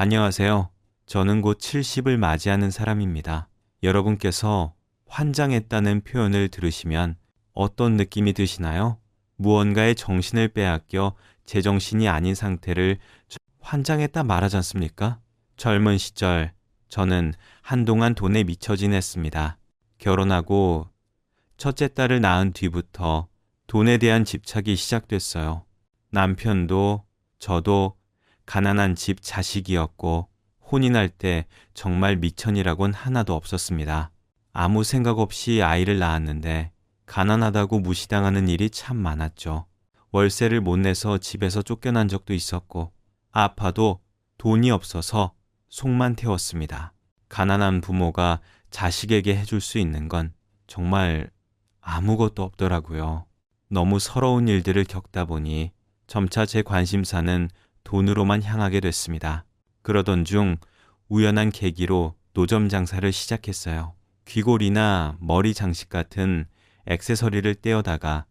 안녕하세요. 저는 곧 70을 맞이하는 사람입니다. 여러분께서 환장했다는 표현을 들으시면 어떤 느낌이 드시나요? 무언가의 정신을 빼앗겨 제정신이 아닌 상태를 환장했다 말하지 않습니까? 젊은 시절 저는 한동안 돈에 미쳐 지냈습니다. 결혼하고 첫째 딸을 낳은 뒤부터 돈에 대한 집착이 시작됐어요. 남편도 저도 가난한 집 자식이었고 혼인할 때 정말 미천이라곤 하나도 없었습니다. 아무 생각 없이 아이를 낳았는데 가난하다고 무시당하는 일이 참 많았죠. 월세를 못 내서 집에서 쫓겨난 적도 있었고 아파도 돈이 없어서 속만 태웠습니다. 가난한 부모가 자식에게 해줄 수 있는 건 정말 아무것도 없더라고요. 너무 서러운 일들을 겪다 보니 점차 제 관심사는 돈으로만 향하게 됐습니다. 그러던 중 우연한 계기로 노점 장사를 시작했어요. 귀걸이나 머리 장식 같은 액세서리를 떼어다가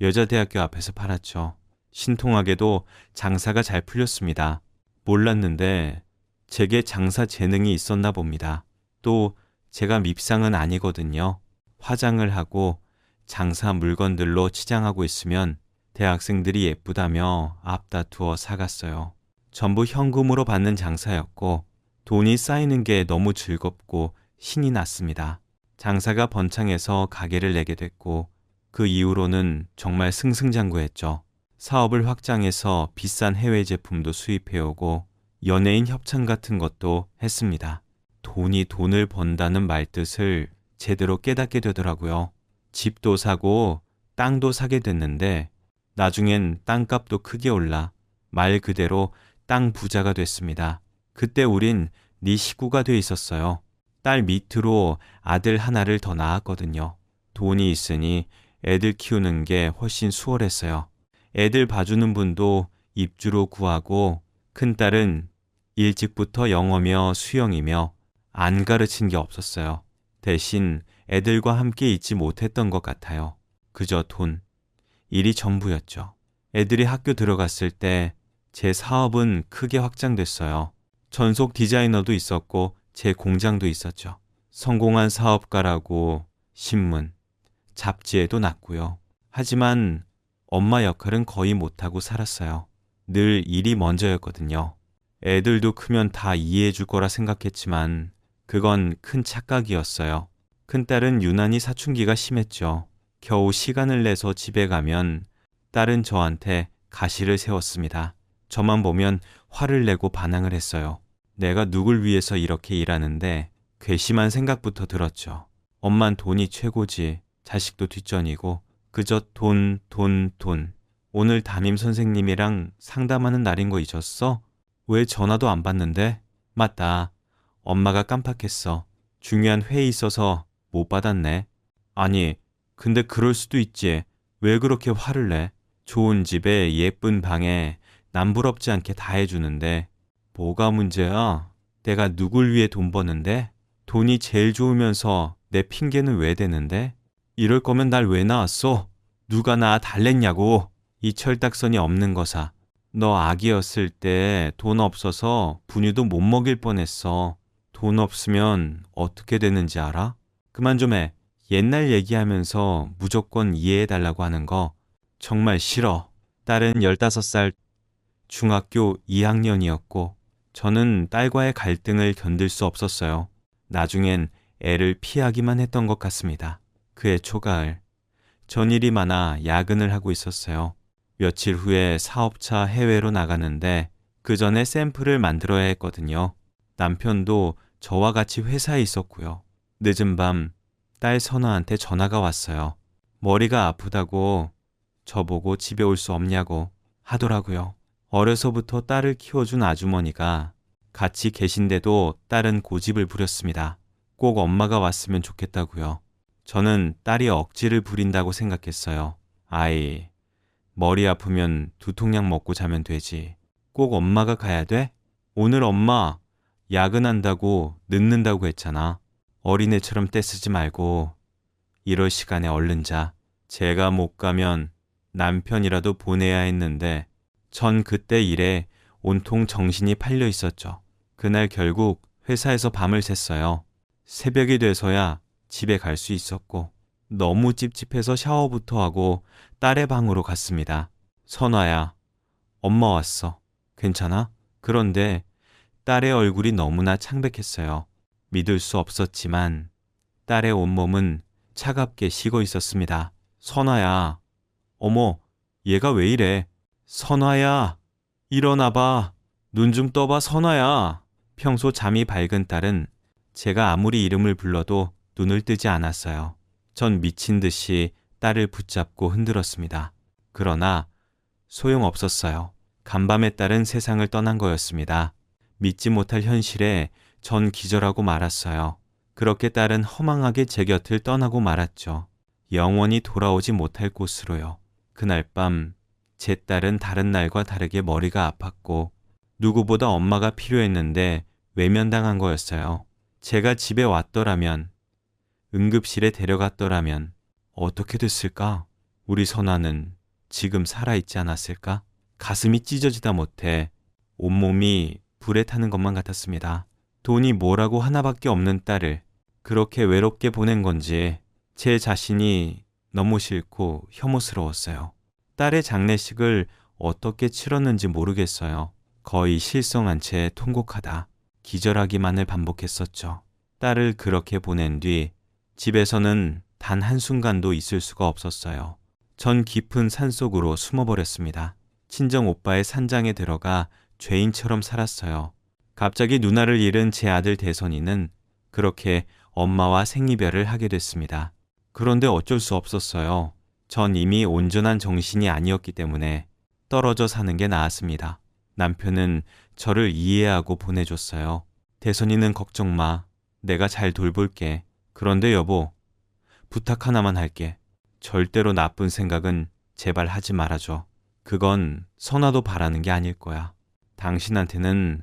여자대학교 앞에서 팔았죠. 신통하게도 장사가 잘 풀렸습니다. 몰랐는데 제게 장사 재능이 있었나 봅니다. 또 제가 밉상은 아니거든요. 화장을 하고 장사 물건들로 치장하고 있으면 대학생들이 예쁘다며 앞다투어 사갔어요. 전부 현금으로 받는 장사였고 돈이 쌓이는 게 너무 즐겁고 신이 났습니다. 장사가 번창해서 가게를 내게 됐고 그 이후로는 정말 승승장구했죠. 사업을 확장해서 비싼 해외 제품도 수입해오고 연예인 협찬 같은 것도 했습니다. 돈이 돈을 번다는 말뜻을 제대로 깨닫게 되더라고요. 집도 사고 땅도 사게 됐는데 나중엔 땅값도 크게 올라 말 그대로 땅 부자가 됐습니다. 그때 우린 네 식구가 돼 있었어요. 딸 밑으로 아들 하나를 더 낳았거든요. 돈이 있으니 애들 키우는 게 훨씬 수월했어요. 애들 봐주는 분도 입주로 구하고 큰딸은 일찍부터 영어며 수영이며 안 가르친 게 없었어요. 대신 애들과 함께 있지 못했던 것 같아요. 그저 돈, 일이 전부였죠. 애들이 학교 들어갔을 때 제 사업은 크게 확장됐어요. 전속 디자이너도 있었고 제 공장도 있었죠. 성공한 사업가라고 신문, 잡지에도 났고요. 하지만 엄마 역할은 거의 못하고 살았어요. 늘 일이 먼저였거든요. 애들도 크면 다 이해해 줄 거라 생각했지만 그건 큰 착각이었어요. 큰딸은 유난히 사춘기가 심했죠. 겨우 시간을 내서 집에 가면 딸은 저한테 가시를 세웠습니다. 저만 보면 화를 내고 반항을 했어요. 내가 누굴 위해서 이렇게 일하는데 괘씸한 생각부터 들었죠. 엄만 돈이 최고지. 자식도 뒷전이고 그저 돈, 돈, 돈. 오늘 담임 선생님이랑 상담하는 날인 거 잊었어? 왜 전화도 안 받는데? 맞다. 엄마가 깜빡했어. 중요한 회의 있어서 못 받았네. 아니, 근데 그럴 수도 있지. 왜 그렇게 화를 내? 좋은 집에 예쁜 방에 남부럽지 않게 다 해주는데 뭐가 문제야? 내가 누굴 위해 돈 버는데? 돈이 제일 좋으면서 내 핑계는 왜 대는데? 이럴 거면 날 왜 낳았어? 누가 나 달랬냐고. 이 철딱선이 없는 거사. 너 아기였을 때 돈 없어서 분유도 못 먹일 뻔했어. 돈 없으면 어떻게 되는지 알아? 그만 좀 해. 옛날 얘기하면서 무조건 이해해달라고 하는 거 정말 싫어. 딸은 15살 중학교 2학년이었고 저는 딸과의 갈등을 견딜 수 없었어요. 나중엔 애를 피하기만 했던 것 같습니다. 그해 초가을, 전일이 많아 야근을 하고 있었어요. 며칠 후에 사업차 해외로 나가는데 그 전에 샘플을 만들어야 했거든요. 남편도 저와 같이 회사에 있었고요. 늦은 밤 딸 선아한테 전화가 왔어요. 머리가 아프다고 저보고 집에 올 수 없냐고 하더라고요. 어려서부터 딸을 키워준 아주머니가 같이 계신데도 딸은 고집을 부렸습니다. 꼭 엄마가 왔으면 좋겠다고요. 저는 딸이 억지를 부린다고 생각했어요. 아이, 머리 아프면 두통약 먹고 자면 되지. 꼭 엄마가 가야 돼? 오늘 엄마 야근한다고 늦는다고 했잖아. 어린애처럼 떼쓰지 말고 이럴 시간에 얼른 자. 제가 못 가면 남편이라도 보내야 했는데 전 그때 일에 온통 정신이 팔려 있었죠. 그날 결국 회사에서 밤을 샜어요. 새벽이 돼서야 집에 갈 수 있었고 너무 찝찝해서 샤워부터 하고 딸의 방으로 갔습니다. 선화야, 엄마 왔어. 괜찮아? 그런데 딸의 얼굴이 너무나 창백했어요. 믿을 수 없었지만 딸의 온몸은 차갑게 식어 있었습니다. 선화야, 어머, 얘가 왜 이래? 선화야, 일어나봐. 눈 좀 떠봐, 선화야. 평소 잠이 밝은 딸은 제가 아무리 이름을 불러도 눈을 뜨지 않았어요. 전 미친 듯이 딸을 붙잡고 흔들었습니다. 그러나 소용없었어요. 간밤에 딸은 세상을 떠난 거였습니다. 믿지 못할 현실에 전 기절하고 말았어요. 그렇게 딸은 허망하게 제 곁을 떠나고 말았죠. 영원히 돌아오지 못할 곳으로요. 그날 밤 제 딸은 다른 날과 다르게 머리가 아팠고 누구보다 엄마가 필요했는데 외면당한 거였어요. 제가 집에 왔더라면, 응급실에 데려갔더라면 어떻게 됐을까? 우리 선아는 지금 살아있지 않았을까? 가슴이 찢어지다 못해 온몸이 불에 타는 것만 같았습니다. 돈이 뭐라고 하나밖에 없는 딸을 그렇게 외롭게 보낸 건지 제 자신이 너무 싫고 혐오스러웠어요. 딸의 장례식을 어떻게 치렀는지 모르겠어요. 거의 실성한 채 통곡하다 기절하기만을 반복했었죠. 딸을 그렇게 보낸 뒤 집에서는 단 한순간도 있을 수가 없었어요. 전 깊은 산속으로 숨어버렸습니다. 친정 오빠의 산장에 들어가 죄인처럼 살았어요. 갑자기 누나를 잃은 제 아들 대선이는 그렇게 엄마와 생이별을 하게 됐습니다. 그런데 어쩔 수 없었어요. 전 이미 온전한 정신이 아니었기 때문에 떨어져 사는 게 나았습니다. 남편은 저를 이해하고 보내줬어요. 대선이는 걱정 마. 내가 잘 돌볼게. 그런데 여보, 부탁 하나만 할게. 절대로 나쁜 생각은 제발 하지 말아줘. 그건 선아도 바라는 게 아닐 거야. 당신한테는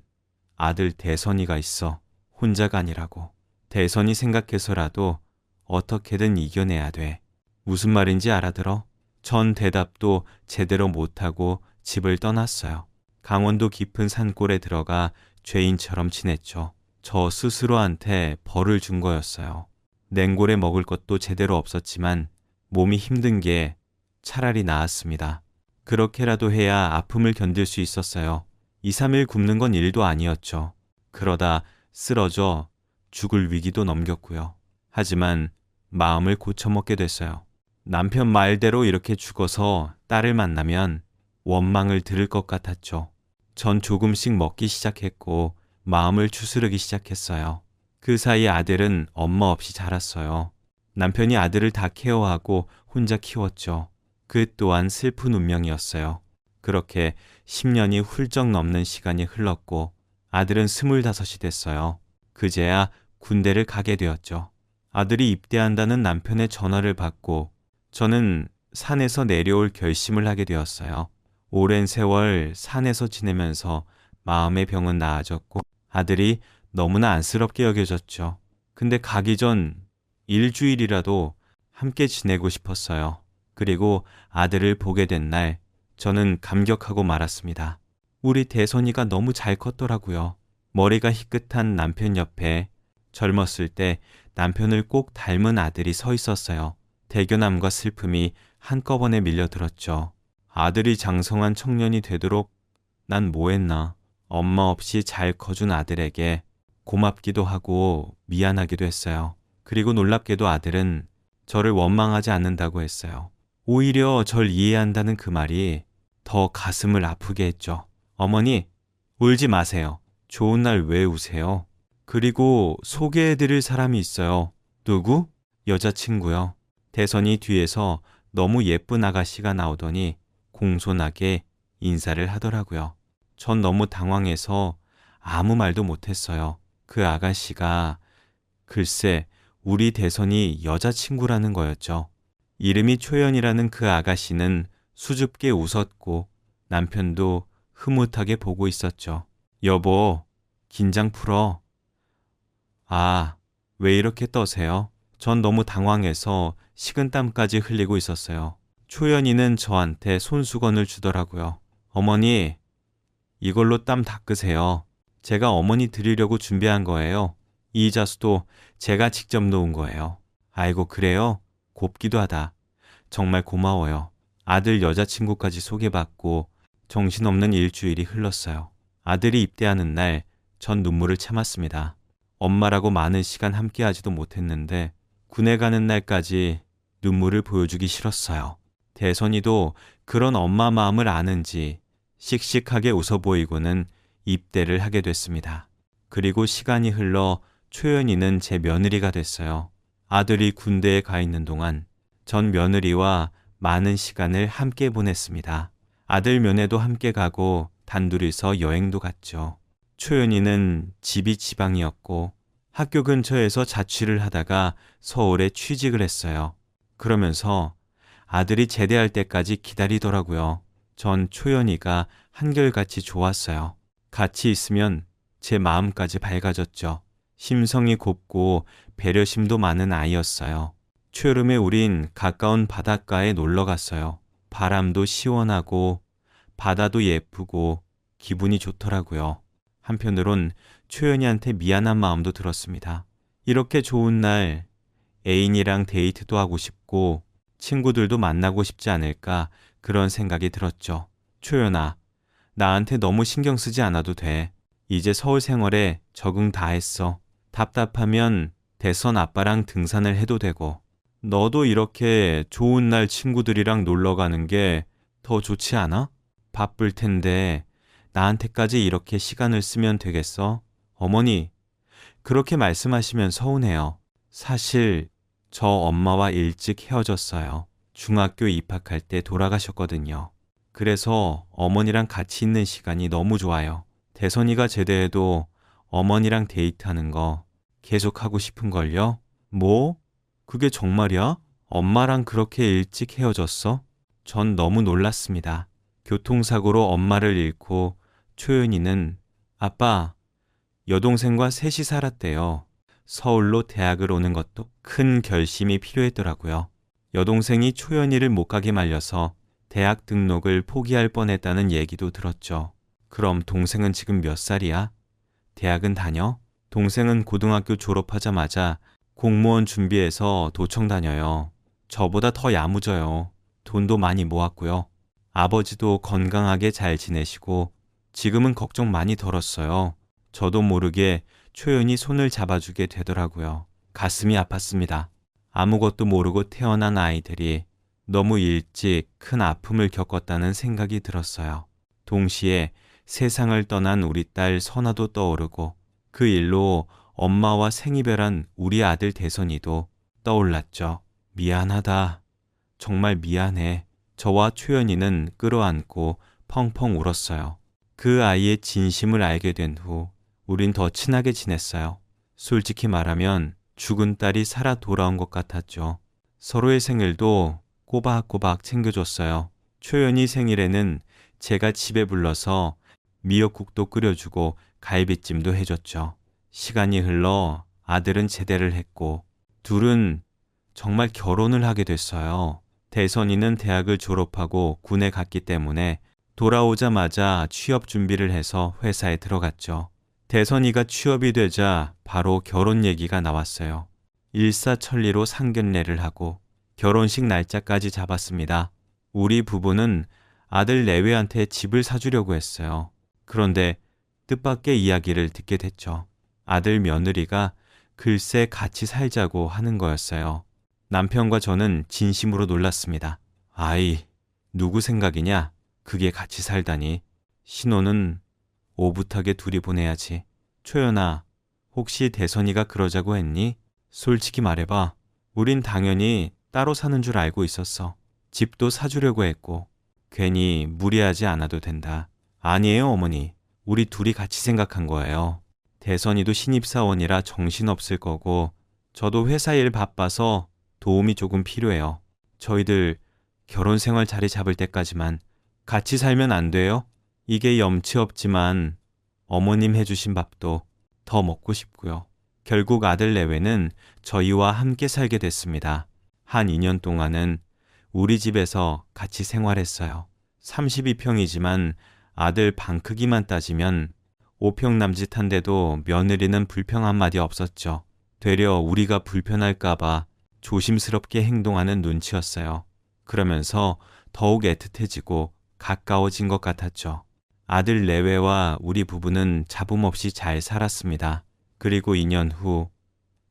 아들 대선이가 있어. 혼자가 아니라고. 대선이 생각해서라도 어떻게든 이겨내야 돼. 무슨 말인지 알아들어? 전 대답도 제대로 못하고 집을 떠났어요. 강원도 깊은 산골에 들어가 죄인처럼 지냈죠. 저 스스로한테 벌을 준 거였어요. 냉골에 먹을 것도 제대로 없었지만 몸이 힘든 게 차라리 나았습니다. 그렇게라도 해야 아픔을 견딜 수 있었어요. 2, 3일 굶는 건 일도 아니었죠. 그러다 쓰러져 죽을 위기도 넘겼고요. 하지만 마음을 고쳐먹게 됐어요. 남편 말대로 이렇게 죽어서 딸을 만나면 원망을 들을 것 같았죠. 전 조금씩 먹기 시작했고 마음을 추스르기 시작했어요. 그 사이 아들은 엄마 없이 자랐어요. 남편이 아들을 다 케어하고 혼자 키웠죠. 그 또한 슬픈 운명이었어요. 그렇게 10년이 훌쩍 넘는 시간이 흘렀고 아들은 25이 됐어요. 그제야 군대를 가게 되었죠. 아들이 입대한다는 남편의 전화를 받고 저는 산에서 내려올 결심을 하게 되었어요. 오랜 세월 산에서 지내면서 마음의 병은 나아졌고 아들이 너무나 안쓰럽게 여겨졌죠. 근데 가기 전 일주일이라도 함께 지내고 싶었어요. 그리고 아들을 보게 된 날 저는 감격하고 말았습니다. 우리 대선이가 너무 잘 컸더라고요. 머리가 희끗한 남편 옆에 젊었을 때 남편을 꼭 닮은 아들이 서 있었어요. 대견함과 슬픔이 한꺼번에 밀려들었죠. 아들이 장성한 청년이 되도록 난 뭐 했나. 엄마 없이 잘 커준 아들에게 고맙기도 하고 미안하기도 했어요. 그리고 놀랍게도 아들은 저를 원망하지 않는다고 했어요. 오히려 절 이해한다는 그 말이 더 가슴을 아프게 했죠. 어머니, 울지 마세요. 좋은 날 왜 우세요? 그리고 소개해드릴 사람이 있어요. 누구? 여자친구요. 대선이 뒤에서 너무 예쁜 아가씨가 나오더니 공손하게 인사를 하더라고요. 전 너무 당황해서 아무 말도 못했어요. 그 아가씨가 글쎄 우리 대선이 여자친구라는 거였죠. 이름이 초연이라는 그 아가씨는 수줍게 웃었고 남편도 흐뭇하게 보고 있었죠. 여보, 긴장 풀어. 아, 왜 이렇게 떠세요? 전 너무 당황해서 식은땀까지 흘리고 있었어요. 초연이는 저한테 손수건을 주더라고요. 어머니, 이걸로 땀 닦으세요. 제가 어머니 드리려고 준비한 거예요. 이 자수도 제가 직접 놓은 거예요. 아이고, 그래요? 곱기도 하다. 정말 고마워요. 아들 여자친구까지 소개받고 정신없는 일주일이 흘렀어요. 아들이 입대하는 날 전 눈물을 참았습니다. 엄마라고 많은 시간 함께하지도 못했는데 군에 가는 날까지 눈물을 보여주기 싫었어요. 대선이도 그런 엄마 마음을 아는지 씩씩하게 웃어 보이고는 입대를 하게 됐습니다. 그리고 시간이 흘러 초연이는 제 며느리가 됐어요. 아들이 군대에 가 있는 동안 전 며느리와 많은 시간을 함께 보냈습니다. 아들 면회도 함께 가고 단둘이서 여행도 갔죠. 초연이는 집이 지방이었고 학교 근처에서 자취를 하다가 서울에 취직을 했어요. 그러면서 아들이 제대할 때까지 기다리더라고요. 전 초연이가 한결같이 좋았어요. 같이 있으면 제 마음까지 밝아졌죠. 심성이 곱고 배려심도 많은 아이였어요. 초여름에 우린 가까운 바닷가에 놀러 갔어요. 바람도 시원하고 바다도 예쁘고 기분이 좋더라고요. 한편으론 초연이한테 미안한 마음도 들었습니다. 이렇게 좋은 날 애인이랑 데이트도 하고 싶고 친구들도 만나고 싶지 않을까 그런 생각이 들었죠. 초연아, 나한테 너무 신경 쓰지 않아도 돼. 이제 서울 생활에 적응 다 했어. 답답하면 대선 아빠랑 등산을 해도 되고 너도 이렇게 좋은 날 친구들이랑 놀러 가는 게 더 좋지 않아? 바쁠 텐데 나한테까지 이렇게 시간을 쓰면 되겠어? 어머니, 그렇게 말씀하시면 서운해요. 사실 저 엄마와 일찍 헤어졌어요. 중학교 입학할 때 돌아가셨거든요. 그래서 어머니랑 같이 있는 시간이 너무 좋아요. 대선이가 제대해도 어머니랑 데이트하는 거 계속하고 싶은걸요? 뭐? 그게 정말이야? 엄마랑 그렇게 일찍 헤어졌어? 전 너무 놀랐습니다. 교통사고로 엄마를 잃고 초연이는 아빠, 여동생과 셋이 살았대요. 서울로 대학을 오는 것도 큰 결심이 필요했더라고요. 여동생이 초연이를 못 가게 말려서 대학 등록을 포기할 뻔했다는 얘기도 들었죠. 그럼 동생은 지금 몇 살이야? 대학은 다녀? 동생은 고등학교 졸업하자마자 공무원 준비해서 도청 다녀요. 저보다 더 야무져요. 돈도 많이 모았고요. 아버지도 건강하게 잘 지내시고 지금은 걱정 많이 덜었어요. 저도 모르게 초연이 손을 잡아주게 되더라고요. 가슴이 아팠습니다. 아무것도 모르고 태어난 아이들이 너무 일찍 큰 아픔을 겪었다는 생각이 들었어요. 동시에 세상을 떠난 우리 딸 선아도 떠오르고 그 일로 엄마와 생이별한 우리 아들 대선이도 떠올랐죠. 미안하다. 정말 미안해. 저와 초연이는 끌어안고 펑펑 울었어요. 그 아이의 진심을 알게 된 후 우린 더 친하게 지냈어요. 솔직히 말하면 죽은 딸이 살아 돌아온 것 같았죠. 서로의 생일도 꼬박꼬박 챙겨줬어요. 초연이 생일에는 제가 집에 불러서 미역국도 끓여주고 갈비찜도 해줬죠. 시간이 흘러 아들은 제대를 했고 둘은 정말 결혼을 하게 됐어요. 대선이는 대학을 졸업하고 군에 갔기 때문에 돌아오자마자 취업 준비를 해서 회사에 들어갔죠. 대선이가 취업이 되자 바로 결혼 얘기가 나왔어요. 일사천리로 상견례를 하고 결혼식 날짜까지 잡았습니다. 우리 부부는 아들 내외한테 집을 사주려고 했어요. 그런데 뜻밖의 이야기를 듣게 됐죠. 아들 며느리가 글쎄 같이 살자고 하는 거였어요. 남편과 저는 진심으로 놀랐습니다. 아이, 누구 생각이냐? 그게 같이 살다니. 신혼은 오붓하게 둘이 보내야지. 초연아, 혹시 대선이가 그러자고 했니? 솔직히 말해봐. 우린 당연히 따로 사는 줄 알고 있었어. 집도 사주려고 했고. 괜히 무리하지 않아도 된다. 아니에요, 어머니. 우리 둘이 같이 생각한 거예요. 대선이도 신입사원이라 정신없을 거고 저도 회사 일 바빠서 도움이 조금 필요해요. 저희들 결혼 생활 자리 잡을 때까지만 같이 살면 안 돼요? 이게 염치 없지만 어머님 해주신 밥도 더 먹고 싶고요. 결국 아들 내외는 저희와 함께 살게 됐습니다. 한 2년 동안은 우리 집에서 같이 생활했어요. 32평이지만 아들 방 크기만 따지면 오평남짓한데도 며느리는 불평 한마디 없었죠. 되려 우리가 불편할까봐 조심스럽게 행동하는 눈치였어요. 그러면서 더욱 애틋해지고 가까워진 것 같았죠. 아들 내외와 우리 부부는 잡음 없이 잘 살았습니다. 그리고 2년 후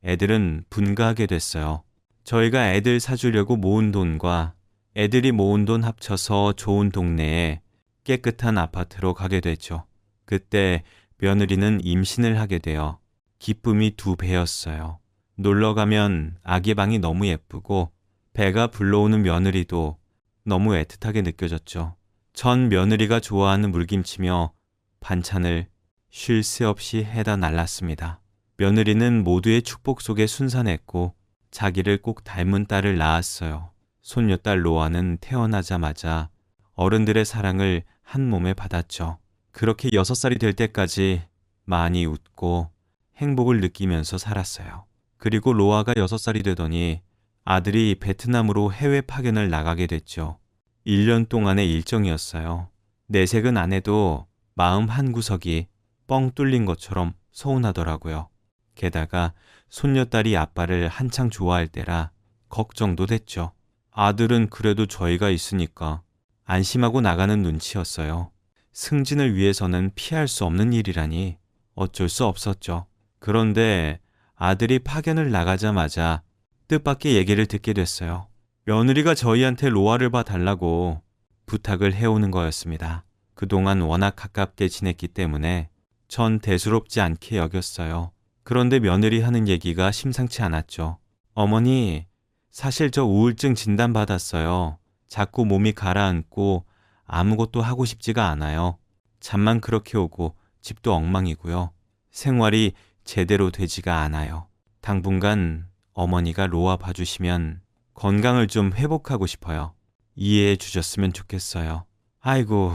애들은 분가하게 됐어요. 저희가 애들 사주려고 모은 돈과 애들이 모은 돈 합쳐서 좋은 동네에 깨끗한 아파트로 가게 됐죠. 그때 며느리는 임신을 하게 되어 기쁨이 2배였어요. 놀러 가면 아기 방이 너무 예쁘고 배가 불러오는 며느리도 너무 애틋하게 느껴졌죠. 전 며느리가 좋아하는 물김치며 반찬을 쉴 새 없이 해다 날랐습니다. 며느리는 모두의 축복 속에 순산했고 자기를 꼭 닮은 딸을 낳았어요. 손녀딸 로아는 태어나자마자 어른들의 사랑을 한 몸에 받았죠. 그렇게 6살이 될 때까지 많이 웃고 행복을 느끼면서 살았어요. 그리고 로아가 6살이 되더니 아들이 베트남으로 해외 파견을 나가게 됐죠. 1년 동안의 일정이었어요. 내색은 안 해도 마음 한구석이 뻥 뚫린 것처럼 서운하더라고요. 게다가 손녀딸이 아빠를 한창 좋아할 때라 걱정도 됐죠. 아들은 그래도 저희가 있으니까 안심하고 나가는 눈치였어요. 승진을 위해서는 피할 수 없는 일이라니 어쩔 수 없었죠. 그런데 아들이 파견을 나가자마자 뜻밖의 얘기를 듣게 됐어요. 며느리가 저희한테 로아를 봐달라고 부탁을 해오는 거였습니다. 그동안 워낙 가깝게 지냈기 때문에 전 대수롭지 않게 여겼어요. 그런데 며느리 하는 얘기가 심상치 않았죠. 어머니, 사실 저 우울증 진단받았어요. 자꾸 몸이 가라앉고 아무것도 하고 싶지가 않아요. 잠만 그렇게 오고 집도 엉망이고요. 생활이 제대로 되지가 않아요. 당분간 어머니가 로아 봐주시면 건강을 좀 회복하고 싶어요. 이해해 주셨으면 좋겠어요. 아이고,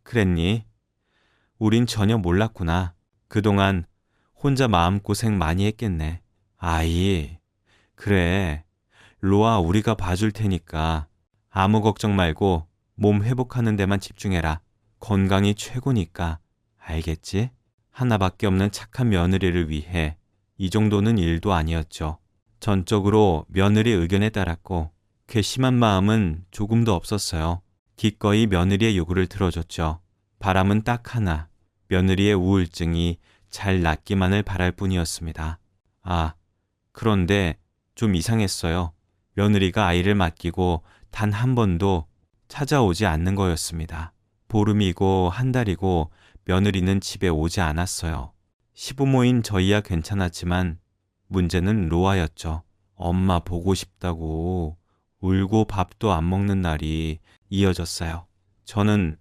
그랬니? 우린 전혀 몰랐구나. 그동안 혼자 마음고생 많이 했겠네. 아이, 그래. 로아 우리가 봐줄 테니까 아무 걱정 말고 몸 회복하는 데만 집중해라. 건강이 최고니까. 알겠지? 하나밖에 없는 착한 며느리를 위해 이 정도는 일도 아니었죠. 전적으로 며느리 의견에 따랐고 괘씸한 마음은 조금도 없었어요. 기꺼이 며느리의 요구를 들어줬죠. 바람은 딱 하나. 며느리의 우울증이 잘 낫기만을 바랄 뿐이었습니다. 아, 그런데 좀 이상했어요. 며느리가 아이를 맡기고 단 한 번도 찾아오지 않는 거였습니다. 보름이고 한 달이고 며느리는 집에 오지 않았어요. 시부모인 저희야 괜찮았지만 문제는 로아였죠. 엄마 보고 싶다고 울고 밥도 안 먹는 날이 이어졌어요. 저는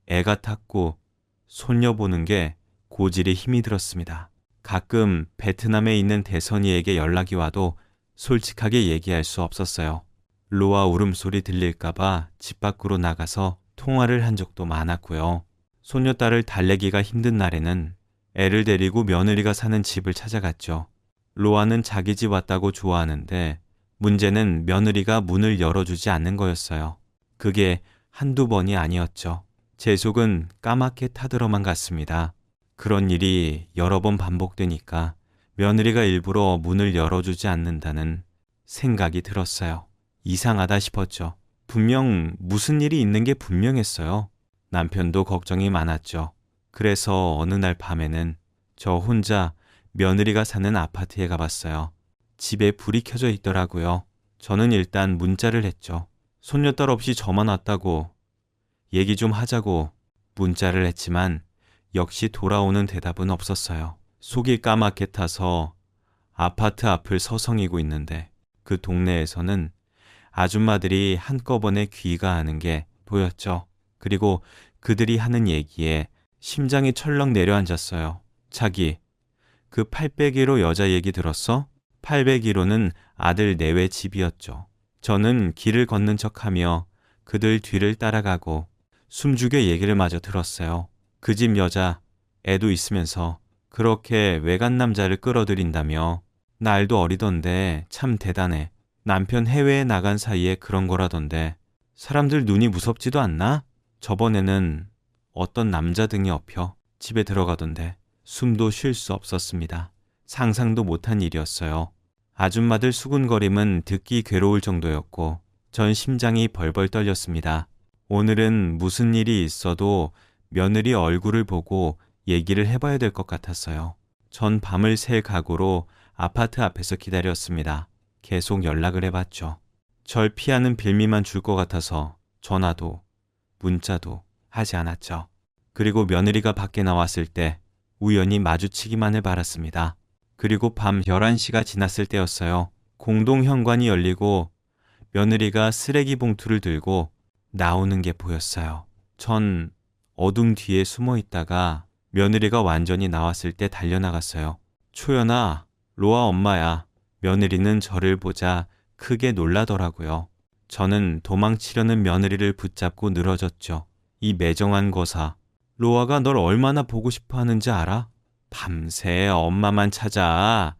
애가 탔고 손녀 보는 게 고질에 힘이 들었습니다. 가끔 베트남에 있는 대선이에게 연락이 와도 솔직하게 얘기할 수 없었어요. 로아 울음소리 들릴까봐 집 밖으로 나가서 통화를 한 적도 많았고요. 손녀딸을 달래기가 힘든 날에는 애를 데리고 며느리가 사는 집을 찾아갔죠. 로아는 자기 집 왔다고 좋아하는데 문제는 며느리가 문을 열어주지 않는 거였어요. 그게 한두 번이 아니었죠. 제 속은 까맣게 타들어만 갔습니다. 그런 일이 여러 번 반복되니까 며느리가 일부러 문을 열어주지 않는다는 생각이 들었어요. 이상하다 싶었죠. 분명 무슨 일이 있는 게 분명했어요. 남편도 걱정이 많았죠. 그래서 어느 날 밤에는 저 혼자 며느리가 사는 아파트에 가봤어요. 집에 불이 켜져 있더라고요. 저는 일단 문자를 했죠. 손녀딸 없이 저만 왔다고 얘기 좀 하자고 문자를 했지만 역시 돌아오는 대답은 없었어요. 속이 까맣게 타서 아파트 앞을 서성이고 있는데 그 동네에서는 아줌마들이 한꺼번에 귀가하는 게 보였죠. 그리고 그들이 하는 얘기에 심장이 철렁 내려앉았어요. 자기, 그 801호 여자 얘기 들었어? 801호는 아들 내외 집이었죠. 저는 길을 걷는 척하며 그들 뒤를 따라가고 숨죽여 얘기를 마저 들었어요. 그 집 여자, 애도 있으면서 그렇게 외간 남자를 끌어들인다며. 날도 어리던데 참 대단해. 남편 해외에 나간 사이에 그런 거라던데. 사람들 눈이 무섭지도 않나? 저번에는 어떤 남자 등에 업혀 집에 들어가던데 숨도 쉴 수 없었습니다. 상상도 못한 일이었어요. 아줌마들 수군거림은 듣기 괴로울 정도였고 전 심장이 벌벌 떨렸습니다. 오늘은 무슨 일이 있어도 며느리 얼굴을 보고 얘기를 해봐야 될 것 같았어요. 전 밤을 샐 각오로 아파트 앞에서 기다렸습니다. 계속 연락을 해봤죠. 절 피하는 빌미만 줄 것 같아서 전화도 문자도 하지 않았죠. 그리고 며느리가 밖에 나왔을 때 우연히 마주치기만을 바랐습니다. 그리고 밤 11시가 지났을 때였어요. 공동 현관이 열리고 며느리가 쓰레기 봉투를 들고 나오는 게 보였어요. 전 어둠 뒤에 숨어 있다가 며느리가 완전히 나왔을 때 달려나갔어요. 초연아, 로아 엄마야. 며느리는 저를 보자 크게 놀라더라고요. 저는 도망치려는 며느리를 붙잡고 늘어졌죠. 이 매정한 거사. 로아가 널 얼마나 보고 싶어 하는지 알아? 밤새 엄마만 찾아.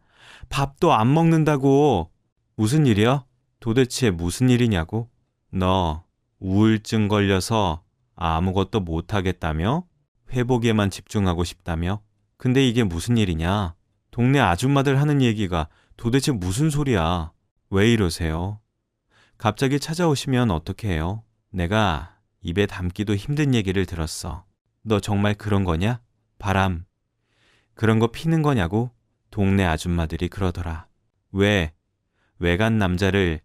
밥도 안 먹는다고. 무슨 일이야? 도대체 무슨 일이냐고? 너 우울증 걸려서 아무것도 못하겠다며? 회복에만 집중하고 싶다며? 근데 이게 무슨 일이냐? 동네 아줌마들 하는 얘기가 도대체 무슨 소리야? 왜 이러세요? 갑자기 찾아오시면 어떻게 해요? 내가 입에 담기도 힘든 얘기를 들었어. 너 정말 그런 거냐? 바람. 그런 거 피는 거냐고? 동네 아줌마들이 그러더라. 왜? 외간 남자를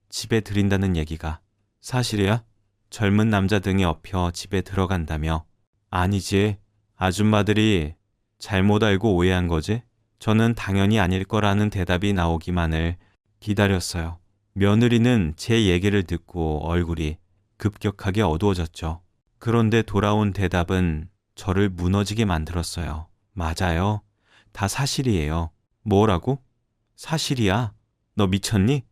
집에 들인다는 얘기가 사실이야? 젊은 남자 등에 업혀 집에 들어간다며? 아니지. 아줌마들이 잘못 알고 오해한 거지? 저는 당연히 아닐 거라는 대답이 나오기만을 기다렸어요. 며느리는 제 얘기를 듣고 얼굴이 급격하게 어두워졌죠. 그런데 돌아온 대답은 저를 무너지게 만들었어요. 맞아요. 다 사실이에요. 뭐라고? 사실이야. 너 미쳤니?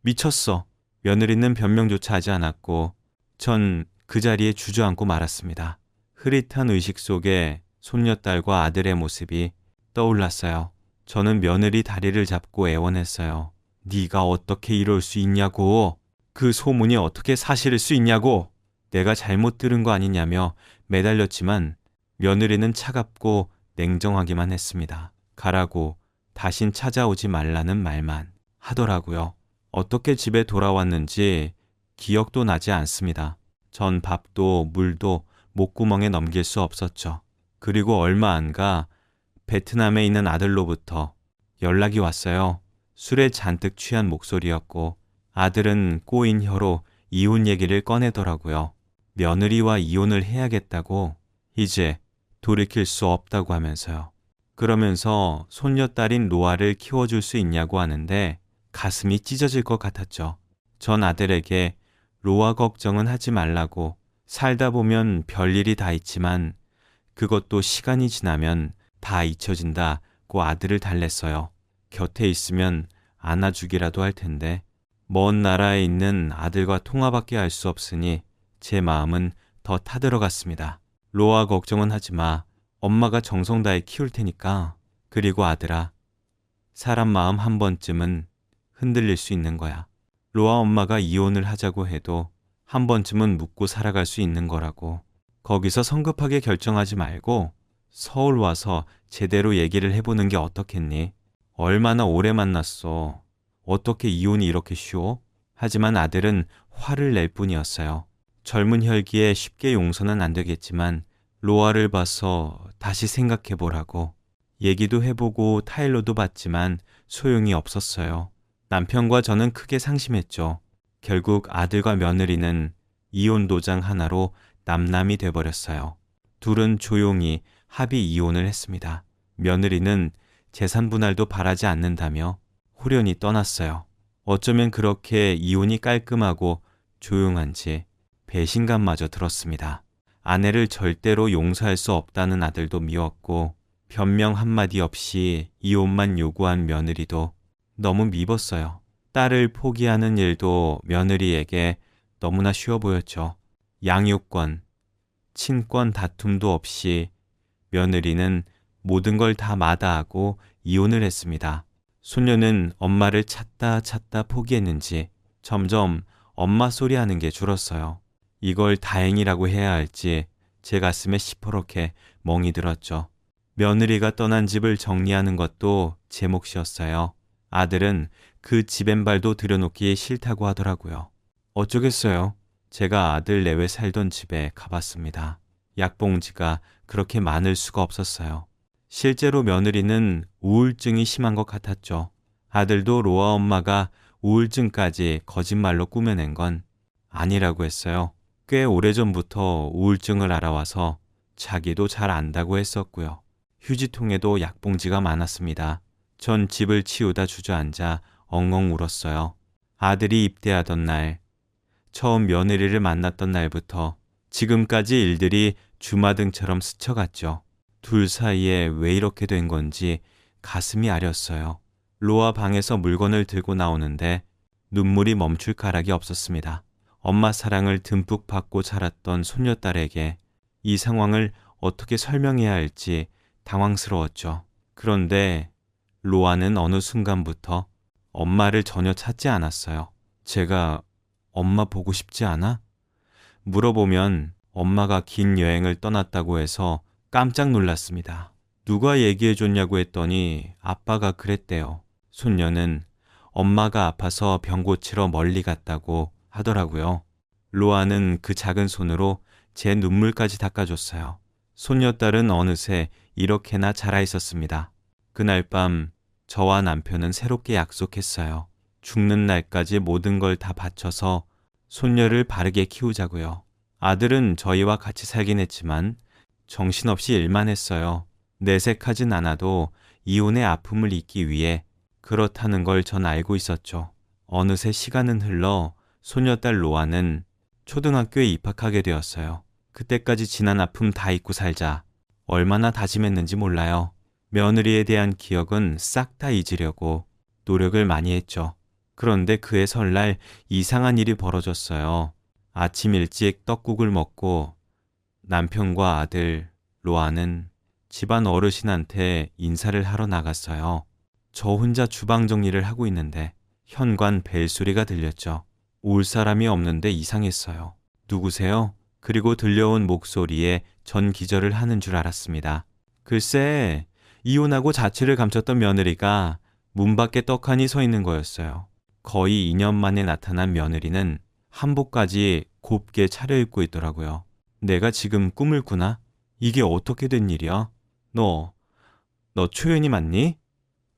미쳤어. 며느리는 변명조차 하지 않았고 전 그 자리에 주저앉고 말았습니다. 흐릿한 의식 속에 손녀딸과 아들의 모습이 떠올랐어요. 저는 며느리 다리를 잡고 애원했어요. 네가 어떻게 이럴 수 있냐고. 그 소문이 어떻게 사실일 수 있냐고. 내가 잘못 들은 거 아니냐며 매달렸지만 며느리는 차갑고 냉정하기만 했습니다. 가라고 다신 찾아오지 말라는 말만 하더라고요. 어떻게 집에 돌아왔는지 기억도 나지 않습니다. 전 밥도 물도 목구멍에 넘길 수 없었죠. 그리고 얼마 안 가 베트남에 있는 아들로부터 연락이 왔어요. 술에 잔뜩 취한 목소리였고 아들은 꼬인 혀로 이혼 얘기를 꺼내더라고요. 며느리와 이혼을 해야겠다고, 이제 돌이킬 수 없다고 하면서요. 그러면서 손녀딸인 로아를 키워줄 수 있냐고 하는데 가슴이 찢어질 것 같았죠. 전 아들에게 로아 걱정은 하지 말라고, 살다 보면 별일이 다 있지만 그것도 시간이 지나면 다 잊혀진다고 아들을 달랬어요. 곁에 있으면 안아주기라도 할 텐데 먼 나라에 있는 아들과 통화밖에 할 수 없으니 제 마음은 더 타들어갔습니다. 로아 걱정은 하지 마. 엄마가 정성 다해 키울 테니까. 그리고 아들아, 사람 마음 한 번쯤은 흔들릴 수 있는 거야. 로아 엄마가 이혼을 하자고 해도 한 번쯤은 묻고 살아갈 수 있는 거라고. 거기서 성급하게 결정하지 말고 서울 와서 제대로 얘기를 해보는 게 어떻겠니? 얼마나 오래 만났어. 어떻게 이혼이 이렇게 쉬워? 하지만 아들은 화를 낼 뿐이었어요. 젊은 혈기에 쉽게 용서는 안 되겠지만 로아를 봐서 다시 생각해보라고. 얘기도 해보고 타일러도 봤지만 소용이 없었어요. 남편과 저는 크게 상심했죠. 결국 아들과 며느리는 이혼 도장 하나로 남남이 돼버렸어요. 둘은 조용히 합의 이혼을 했습니다. 며느리는 재산 분할도 바라지 않는다며 후련히 떠났어요. 어쩌면 그렇게 이혼이 깔끔하고 조용한지 배신감마저 들었습니다. 아내를 절대로 용서할 수 없다는 아들도 미웠고 변명 한마디 없이 이혼만 요구한 며느리도 너무 미웠어요. 딸을 포기하는 일도 며느리에게 너무나 쉬워 보였죠. 양육권, 친권 다툼도 없이 며느리는 모든 걸 다 마다하고 이혼을 했습니다. 손녀는 엄마를 찾다 포기했는지 점점 엄마 소리 하는 게 줄었어요. 이걸 다행이라고 해야 할지 제 가슴에 시퍼렇게 멍이 들었죠. 며느리가 떠난 집을 정리하는 것도 제 몫이었어요. 아들은 그 집엔발도 들여놓기 싫다고 하더라고요. 어쩌겠어요. 제가 아들 내외 살던 집에 가봤습니다. 약봉지가 그렇게 많을 수가 없었어요. 실제로 며느리는 우울증이 심한 것 같았죠. 아들도 로아 엄마가 우울증까지 거짓말로 꾸며낸 건 아니라고 했어요. 꽤 오래전부터 우울증을 알아와서 자기도 잘 안다고 했었고요. 휴지통에도 약봉지가 많았습니다. 전 집을 치우다 주저앉아 엉엉 울었어요. 아들이 입대하던 날, 처음 며느리를 만났던 날부터 지금까지 일들이 주마등처럼 스쳐갔죠. 둘 사이에 왜 이렇게 된 건지 가슴이 아렸어요. 로아 방에서 물건을 들고 나오는데 눈물이 멈출 가락이 없었습니다. 엄마 사랑을 듬뿍 받고 자랐던 손녀딸에게 이 상황을 어떻게 설명해야 할지 당황스러웠죠. 그런데 로아는 어느 순간부터 엄마를 전혀 찾지 않았어요. 제가 엄마 보고 싶지 않아? 물어보면 엄마가 긴 여행을 떠났다고 해서 깜짝 놀랐습니다. 누가 얘기해줬냐고 했더니 아빠가 그랬대요. 손녀는 엄마가 아파서 병 고치러 멀리 갔다고 하더라고요. 로아는 그 작은 손으로 제 눈물까지 닦아줬어요. 손녀딸은 어느새 이렇게나 자라 있었습니다. 그날 밤 저와 남편은 새롭게 약속했어요. 죽는 날까지 모든 걸 다 바쳐서 손녀를 바르게 키우자고요. 아들은 저희와 같이 살긴 했지만 정신없이 일만 했어요. 내색하진 않아도 이혼의 아픔을 잊기 위해 그렇다는 걸 전 알고 있었죠. 어느새 시간은 흘러 손녀딸 로아는 초등학교에 입학하게 되었어요. 그때까지 지난 아픔 다 잊고 살자. 얼마나 다짐했는지 몰라요. 며느리에 대한 기억은 싹 다 잊으려고 노력을 많이 했죠. 그런데 그해 설날 이상한 일이 벌어졌어요. 아침 일찍 떡국을 먹고 남편과 아들 로아는 집안 어르신한테 인사를 하러 나갔어요. 저 혼자 주방 정리를 하고 있는데 현관 벨소리가 들렸죠. 올 사람이 없는데 이상했어요. 누구세요? 그리고 들려온 목소리에 전 기절을 하는 줄 알았습니다. 글쎄, 이혼하고 자취를 감췄던 며느리가 문 밖에 떡하니 서 있는 거였어요. 거의 2년 만에 나타난 며느리는 한복까지 곱게 차려입고 있더라고요. 내가 지금 꿈을 꾸나? 이게 어떻게 된 일이야? 너 초연이 맞니?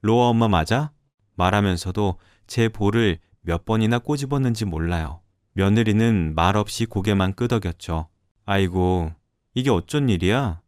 로아 엄마 맞아? 말하면서도 제 볼을 몇 번이나 꼬집었는지 몰라요. 며느리는 말없이 고개만 끄덕였죠. 아이고, 이게 어쩐 일이야?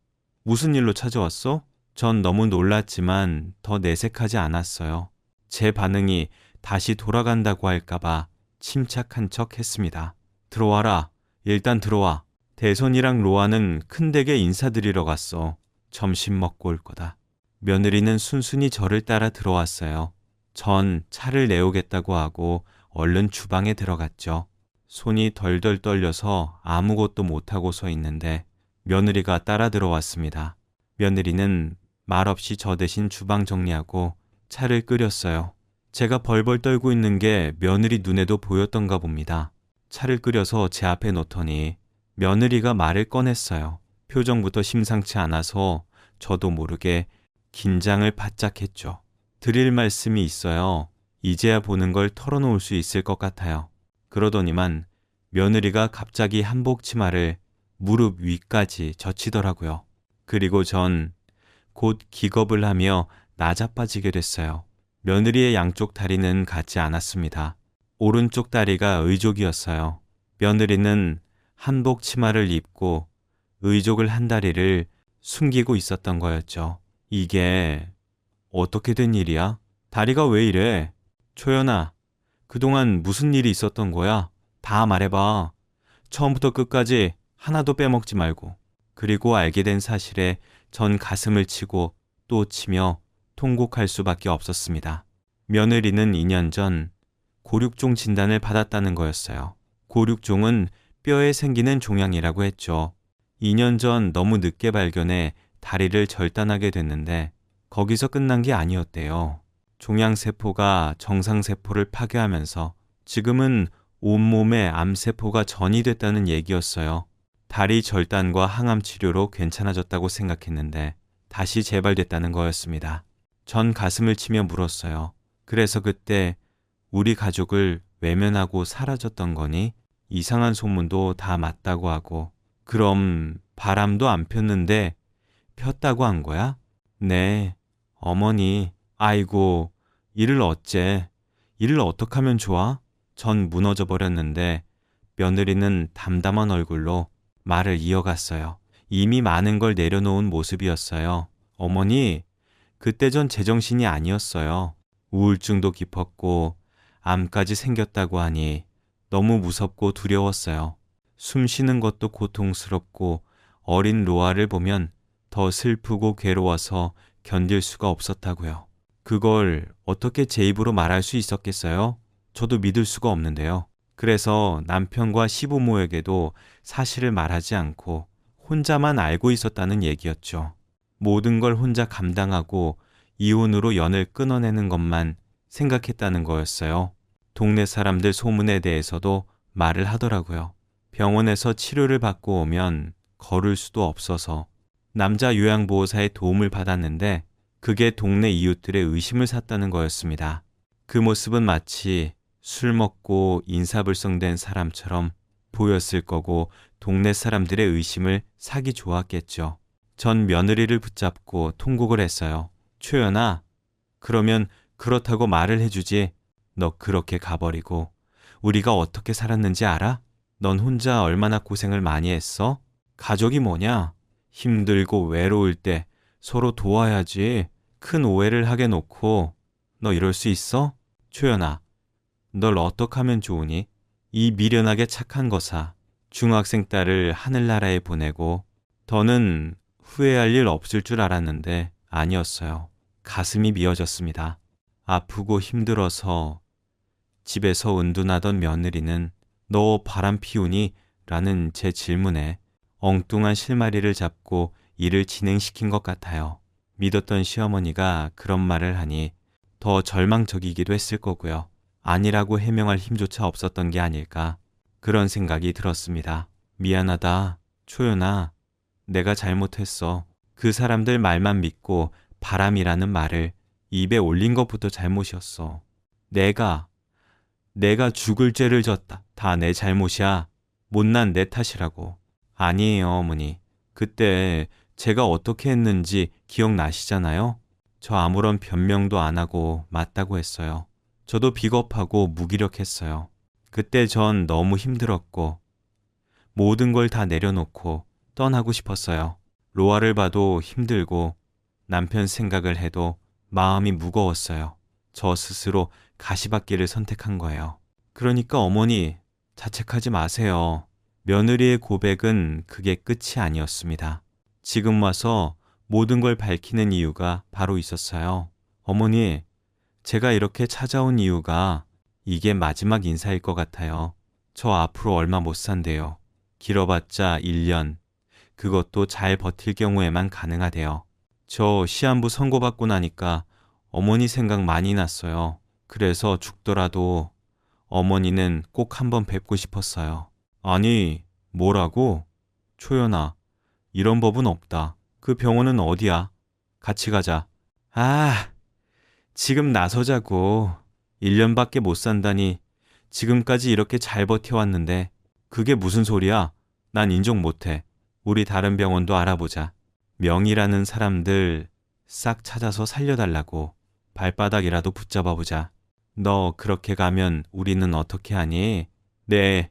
무슨 일로 찾아왔어? 전 너무 놀랐지만 더 내색하지 않았어요. 제 반응이 다시 돌아간다고 할까봐 침착한 척 했습니다. 들어와라. 일단 들어와. 대선이랑 로아는 큰 댁에 인사드리러 갔어. 점심 먹고 올 거다. 며느리는 순순히 저를 따라 들어왔어요. 전 차를 내오겠다고 하고 얼른 주방에 들어갔죠. 손이 덜덜 떨려서 아무것도 못하고 서 있는데 며느리가 따라 들어왔습니다. 며느리는 말없이 저 대신 주방 정리하고 차를 끓였어요. 제가 벌벌 떨고 있는 게 며느리 눈에도 보였던가 봅니다. 차를 끓여서 제 앞에 놓더니 며느리가 말을 꺼냈어요. 표정부터 심상치 않아서 저도 모르게 긴장을 바짝 했죠. 드릴 말씀이 있어요. 이제야 보는 걸 털어놓을 수 있을 것 같아요. 그러더니만 며느리가 갑자기 한복 치마를 무릎 위까지 젖히더라고요. 그리고 전 곧 기겁을 하며 나자빠지게 됐어요. 며느리의 양쪽 다리는 같지 않았습니다. 오른쪽 다리가 의족이었어요. 며느리는 한복 치마를 입고 의족을 한 다리를 숨기고 있었던 거였죠. 이게 어떻게 된 일이야? 다리가 왜 이래? 초연아, 그동안 무슨 일이 있었던 거야? 다 말해봐. 처음부터 끝까지 하나도 빼먹지 말고. 그리고 알게 된 사실에 전 가슴을 치고 또 치며 통곡할 수밖에 없었습니다. 며느리는 2년 전 고륙종 진단을 받았다는 거였어요. 고륙종은 뼈에 생기는 종양이라고 했죠. 2년 전 너무 늦게 발견해 다리를 절단하게 됐는데 거기서 끝난 게 아니었대요. 종양세포가 정상세포를 파괴하면서 지금은 온몸에 암세포가 전이됐다는 얘기였어요. 다리 절단과 항암 치료로 괜찮아졌다고 생각했는데 다시 재발됐다는 거였습니다. 전 가슴을 치며 물었어요. 그래서 그때 우리 가족을 외면하고 사라졌던 거니? 이상한 소문도 다 맞다고 하고, 그럼 바람도 안 폈는데 폈다고 한 거야? 네, 어머니. 아이고, 이를 어째? 이를 어떻게 하면 좋아? 전 무너져 버렸는데 며느리는 담담한 얼굴로 말을 이어갔어요. 이미 많은 걸 내려놓은 모습이었어요. 어머니, 그때 전 제정신이 아니었어요. 우울증도 깊었고 암까지 생겼다고 하니 너무 무섭고 두려웠어요. 숨 쉬는 것도 고통스럽고 어린 로아를 보면 더 슬프고 괴로워서 견딜 수가 없었다고요. 그걸 어떻게 제 입으로 말할 수 있었겠어요? 저도 믿을 수가 없는데요. 그래서 남편과 시부모에게도 사실을 말하지 않고 혼자만 알고 있었다는 얘기였죠. 모든 걸 혼자 감당하고 이혼으로 연을 끊어내는 것만 생각했다는 거였어요. 동네 사람들 소문에 대해서도 말을 하더라고요. 병원에서 치료를 받고 오면 걸을 수도 없어서 남자 요양보호사의 도움을 받았는데 그게 동네 이웃들의 의심을 샀다는 거였습니다. 그 모습은 마치 술 먹고 인사불성된 사람처럼 보였을 거고 동네 사람들의 의심을 사기 좋았겠죠. 전 며느리를 붙잡고 통곡을 했어요. 초연아, 그러면 그렇다고 말을 해주지. 너 그렇게 가버리고 우리가 어떻게 살았는지 알아? 넌 혼자 얼마나 고생을 많이 했어? 가족이 뭐냐? 힘들고 외로울 때 서로 도와야지. 큰 오해를 하게 놓고 너 이럴 수 있어? 초연아, 널 어떻게 하면 좋으니? 이 미련하게 착한 거사. 중학생 딸을 하늘나라에 보내고 더는 후회할 일 없을 줄 알았는데 아니었어요. 가슴이 미어졌습니다. 아프고 힘들어서 집에서 은둔하던 며느리는 너 바람 피우니? 라는 제 질문에 엉뚱한 실마리를 잡고 일을 진행시킨 것 같아요. 믿었던 시어머니가 그런 말을 하니 더 절망적이기도 했을 거고요. 아니라고 해명할 힘조차 없었던 게 아닐까 그런 생각이 들었습니다. 미안하다, 초연아. 내가 잘못했어. 그 사람들 말만 믿고 바람이라는 말을 입에 올린 것부터 잘못이었어. 내가 죽을 죄를 졌다. 다 내 잘못이야. 못난 내 탓이라고. 아니에요, 어머니. 그때 제가 어떻게 했는지 기억나시잖아요? 저 아무런 변명도 안 하고 맞다고 했어요. 저도 비겁하고 무기력했어요. 그때 전 너무 힘들었고 모든 걸 다 내려놓고 떠나고 싶었어요. 로아를 봐도 힘들고 남편 생각을 해도 마음이 무거웠어요. 저 스스로 가시밭길을 선택한 거예요. 그러니까 어머니, 자책하지 마세요. 며느리의 고백은 그게 끝이 아니었습니다. 지금 와서 모든 걸 밝히는 이유가 바로 있었어요. 어머니, 제가 이렇게 찾아온 이유가 이게 마지막 인사일 것 같아요. 저 앞으로 얼마 못 산대요. 길어봤자 1년. 그것도 잘 버틸 경우에만 가능하대요. 저 시한부 선고받고 나니까 어머니 생각 많이 났어요. 그래서 죽더라도 어머니는 꼭 한번 뵙고 싶었어요. 아니, 뭐라고? 초연아, 이런 법은 없다. 그 병원은 어디야? 같이 가자. 아, 지금 나서자고. 1년밖에 못 산다니 지금까지 이렇게 잘 버텨왔는데 그게 무슨 소리야? 난 인정 못해. 우리 다른 병원도 알아보자. 명이라는 사람들 싹 찾아서 살려달라고. 발바닥이라도 붙잡아보자. 너 그렇게 가면 우리는 어떻게 하니? 네,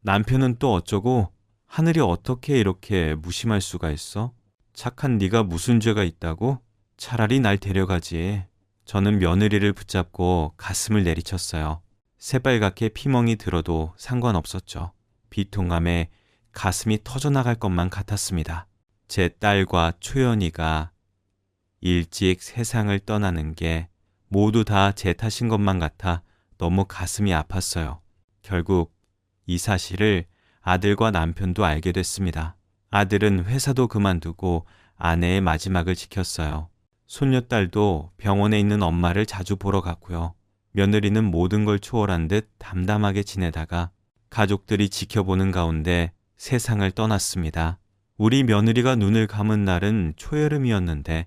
남편은 또 어쩌고? 하늘이 어떻게 이렇게 무심할 수가 있어? 착한 네가 무슨 죄가 있다고? 차라리 날 데려가지. 저는 며느리를 붙잡고 가슴을 내리쳤어요. 새빨갛게 피멍이 들어도 상관없었죠. 비통함에 가슴이 터져나갈 것만 같았습니다. 제 딸과 초연이가 일찍 세상을 떠나는 게 모두 다 제 탓인 것만 같아 너무 가슴이 아팠어요. 결국 이 사실을 아들과 남편도 알게 됐습니다. 아들은 회사도 그만두고 아내의 마지막을 지켰어요. 손녀딸도 병원에 있는 엄마를 자주 보러 갔고요. 며느리는 모든 걸 초월한 듯 담담하게 지내다가 가족들이 지켜보는 가운데 세상을 떠났습니다. 우리 며느리가 눈을 감은 날은 초여름이었는데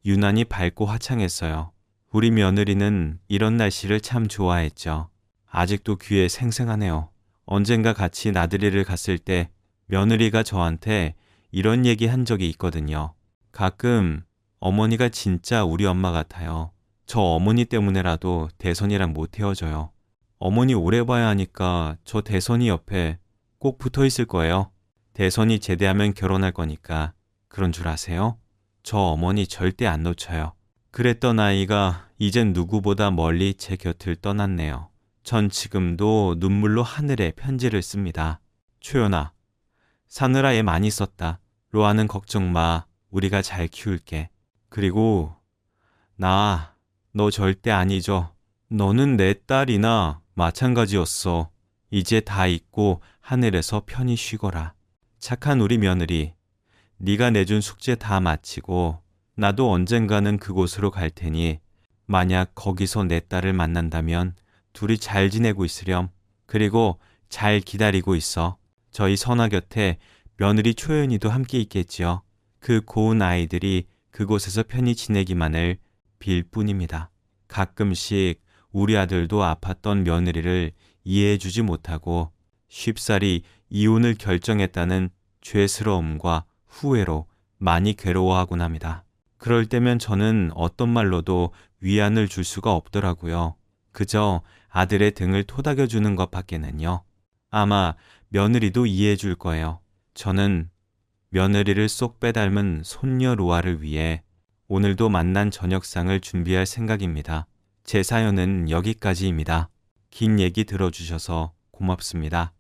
유난히 밝고 화창했어요. 우리 며느리는 이런 날씨를 참 좋아했죠. 아직도 귀에 생생하네요. 언젠가 같이 나들이를 갔을 때 며느리가 저한테 이런 얘기 한 적이 있거든요. 가끔 어머니가 진짜 우리 엄마 같아요. 저 어머니 때문에라도 대선이랑 못 헤어져요. 어머니 오래 봐야 하니까 저 대선이 옆에 꼭 붙어 있을 거예요. 대선이 제대하면 결혼할 거니까 그런 줄 아세요? 저 어머니 절대 안 놓쳐요. 그랬던 아이가 이젠 누구보다 멀리 제 곁을 떠났네요. 전 지금도 눈물로 하늘에 편지를 씁니다. 초연아, 사느라 애 많이 썼다. 로아는 걱정 마. 우리가 잘 키울게. 그리고 너 절대 안 잊어. 너는 내 딸이나 마찬가지였어. 이제 다 잊고 하늘에서 편히 쉬거라. 착한 우리 며느리, 네가 내준 숙제 다 마치고 나도 언젠가는 그곳으로 갈 테니 만약 거기서 내 딸을 만난다면 둘이 잘 지내고 있으렴. 그리고 잘 기다리고 있어. 저희 선아 곁에 며느리 초연이도 함께 있겠지요. 그 고운 아이들이 그곳에서 편히 지내기만을 빌 뿐입니다. 가끔씩 우리 아들도 아팠던 며느리를 이해해주지 못하고 쉽사리 이혼을 결정했다는 죄스러움과 후회로 많이 괴로워하곤 합니다. 그럴 때면 저는 어떤 말로도 위안을 줄 수가 없더라고요. 그저 아들의 등을 토닥여주는 것밖에는요. 아마 며느리도 이해해 줄 거예요. 저는 며느리를 쏙 빼닮은 손녀 로아를 위해 오늘도 만난 저녁상을 준비할 생각입니다. 제 사연은 여기까지입니다. 긴 얘기 들어주셔서 고맙습니다.